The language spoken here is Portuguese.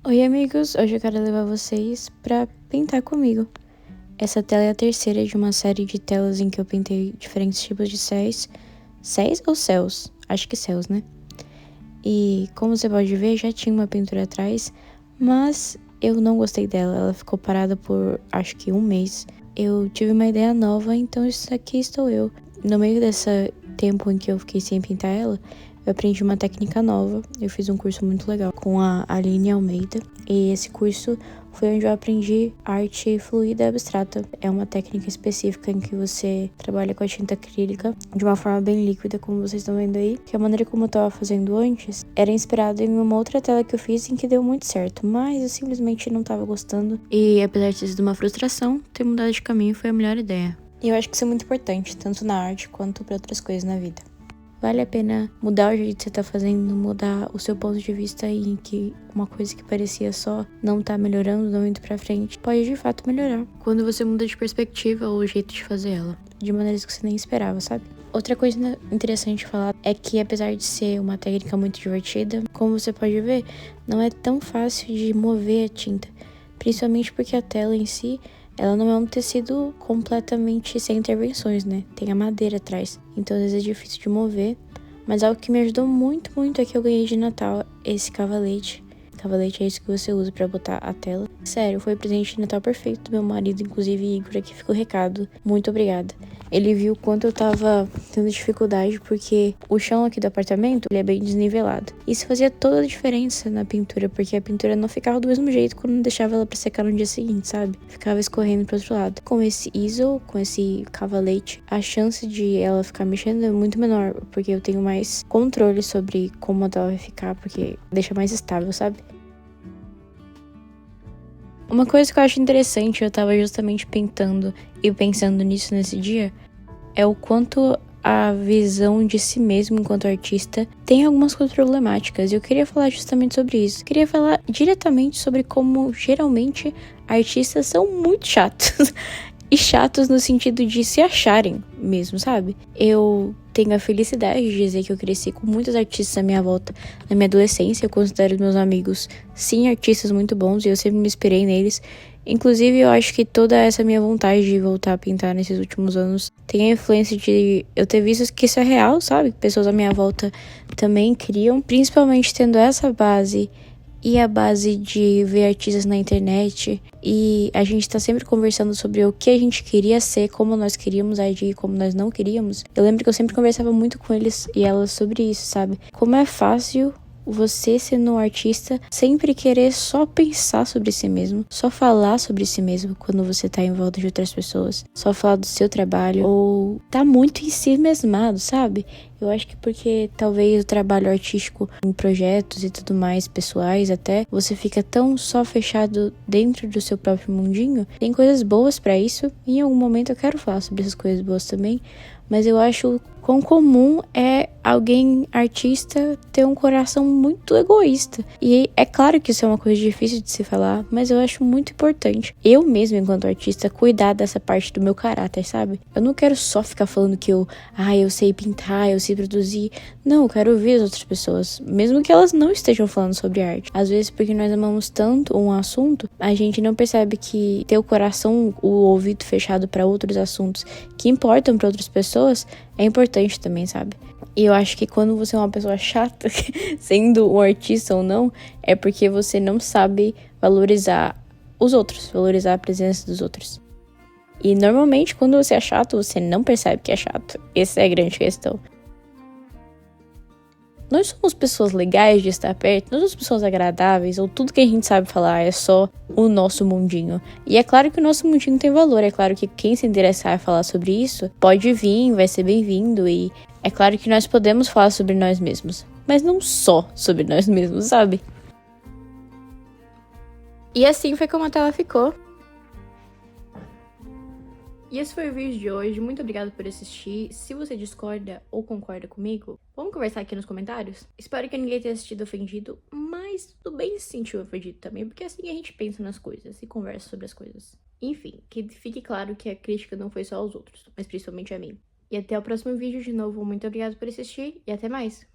Oi amigos, hoje eu quero levar vocês pra pintar comigo. Essa tela é a terceira de uma série de telas em que eu pintei diferentes tipos de céus. Céus ou céus? Acho que céus, né? E como você pode ver, já tinha uma pintura atrás, mas eu não gostei dela. Ela ficou parada por acho que um mês. Eu tive uma ideia nova, então isso aqui estou eu. No meio desse tempo em que eu fiquei sem pintar ela, eu aprendi uma técnica nova. Eu fiz um curso muito legal com a Aline Almeida. E esse curso foi onde eu aprendi arte fluida e abstrata. É uma técnica específica em que você trabalha com a tinta acrílica de uma forma bem líquida, como vocês estão vendo aí. Que a maneira como eu estava fazendo antes era inspirada em uma outra tela que eu fiz em que deu muito certo. Mas eu simplesmente não estava gostando. E apesar de ter sido uma frustração, ter mudado de caminho foi a melhor ideia. E eu acho que isso é muito importante, tanto na arte quanto para outras coisas na vida. Vale a pena mudar o jeito que você tá fazendo, mudar o seu ponto de vista em que uma coisa que parecia só não tá melhorando, não indo pra frente, pode de fato melhorar. Quando você muda de perspectiva ou o jeito de fazer ela, de maneiras que você nem esperava, sabe? Outra coisa interessante de falar é que apesar de ser uma técnica muito divertida, como você pode ver, não é tão fácil de mover a tinta. Principalmente porque a tela em si, ela não é um tecido completamente sem intervenções, né? Tem a madeira atrás, então às vezes é difícil de mover. Mas algo que me ajudou muito, muito é que eu ganhei de Natal esse cavalete. Cavalete é isso que você usa pra botar a tela. Sério, foi o presente de Natal perfeito do meu marido, inclusive Igor, aqui fica o recado. Muito obrigada. Ele viu quanto eu tava tendo dificuldade, porque o chão aqui do apartamento, ele é bem desnivelado. Isso fazia toda a diferença na pintura, porque a pintura não ficava do mesmo jeito quando não deixava ela pra secar no dia seguinte, sabe? Ficava escorrendo pro outro lado. Com esse easel, com esse cavalete, a chance de ela ficar mexendo é muito menor, porque eu tenho mais controle sobre como a tela vai ficar, porque deixa mais estável, sabe? Uma coisa que eu acho interessante, eu tava justamente pintando e pensando nisso nesse dia, é o quanto a visão de si mesmo enquanto artista tem algumas coisas problemáticas. E eu queria falar justamente sobre isso. Eu queria falar diretamente sobre como, geralmente, artistas são muito chatos. E chatos no sentido de se acharem mesmo, sabe? Eu tenho a felicidade de dizer que eu cresci com muitos artistas à minha volta na minha adolescência. Eu considero meus amigos, sim, artistas muito bons e eu sempre me inspirei neles. Inclusive, eu acho que toda essa minha vontade de voltar a pintar nesses últimos anos tem a influência de eu ter visto que isso é real, sabe? Pessoas à minha volta também criam, principalmente tendo essa base e a base de ver artistas na internet. E a gente tá sempre conversando sobre o que a gente queria ser, como nós queríamos agir, como nós não queríamos. Eu lembro que eu sempre conversava muito com eles e elas sobre isso, sabe? Como é fácil você, sendo um artista, sempre querer só pensar sobre si mesmo, só falar sobre si mesmo quando você tá em volta de outras pessoas, só falar do seu trabalho, ou tá muito em si mesmado, sabe? Eu acho que porque talvez o trabalho artístico em projetos e tudo mais, pessoais até, você fica tão só fechado dentro do seu próprio mundinho. Tem coisas boas pra isso, e em algum momento eu quero falar sobre essas coisas boas também, mas eu acho quão comum é alguém artista ter um coração muito egoísta. E é claro que isso é uma coisa difícil de se falar, mas eu acho muito importante. Eu mesmo, enquanto artista, cuidar dessa parte do meu caráter, sabe? Eu não quero só ficar falando que eu sei pintar, eu sei produzir. Não, eu quero ouvir as outras pessoas, mesmo que elas não estejam falando sobre arte. Às vezes, porque nós amamos tanto um assunto, a gente não percebe que ter o coração, o ouvido fechado para outros assuntos que importam para outras pessoas é importante também, sabe? E eu acho que quando você é uma pessoa chata, sendo um artista ou não, é porque você não sabe valorizar os outros, valorizar a presença dos outros. E normalmente quando você é chato, você não percebe que é chato. Essa é a grande questão. Nós somos pessoas legais de estar perto, nós somos pessoas agradáveis, ou tudo que a gente sabe falar é só o nosso mundinho. E é claro que o nosso mundinho tem valor, é claro que quem se interessar a falar sobre isso pode vir, vai ser bem-vindo, e é claro que nós podemos falar sobre nós mesmos, mas não só sobre nós mesmos, sabe? E assim foi como a tela ficou. E esse foi o vídeo de hoje, muito obrigada por assistir. Se você discorda ou concorda comigo, vamos conversar aqui nos comentários? Espero que ninguém tenha assistido ofendido, mas tudo bem se sentir ofendido também, porque assim a gente pensa nas coisas e conversa sobre as coisas. Enfim, que fique claro que a crítica não foi só aos outros, mas principalmente a mim. E até o próximo vídeo de novo, muito obrigada por assistir e até mais!